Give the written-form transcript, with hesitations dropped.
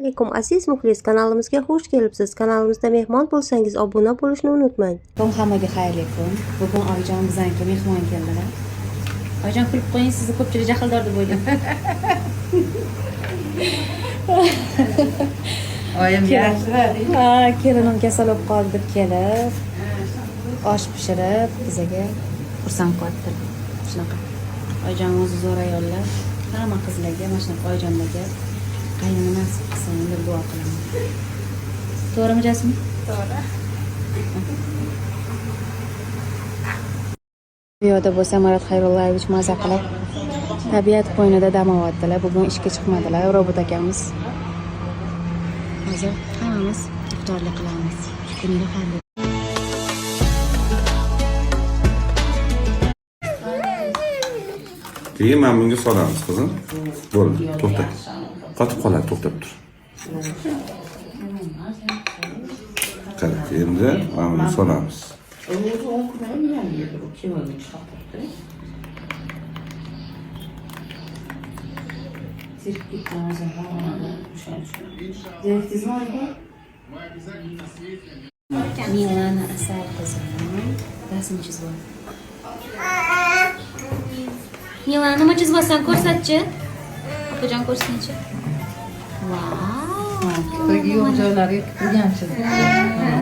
Alaykum aziz muxlis, kanalimizga xush kelibsiz. Kanalimizda mehmon bo'lsangiz obuna bo'lishni unutmang. Bugun hammaga xayrli kun. Bugun oyijon bizaniki mehmon keldilar. Oyijon kulib qo'ying, sizni ko'pchilik jahldor deb o'ylayman. Oyim yaxshi. Ha, kelinim kasal bo'lib qoldi deb kelib, osh pishirib bizga xursand qilyapti. Shunaqa. Oyijon o'zi zo'r ayollar. Hamma qizlarga, mana shunaqa oyijonlarga qaynini nasib qilsin deb duo qilaman. To'g'rimi Jasmin? To'g'ri. Bu yerda bo'lsa Marat Xayrullayevich maza qilib tabiat qo'ynida dam olyaptilar. Bugun ishga chiqmadilar, robot akamiz. Hozir hammamiz iftorlik qilamiz. Kunga xayrli. Keyin mana bunga solamiz qizim. Bo'ldi, to'xta. Qotib qoladi, to'xtab tur. Qara, endi mana buni solamiz. Milana asal qizim. Rasm chizib ol. Milana nima chizib olsan ko'rsatchi. Opajon ko'rsinchi. Vau. Yo'q joylariga kirganchi.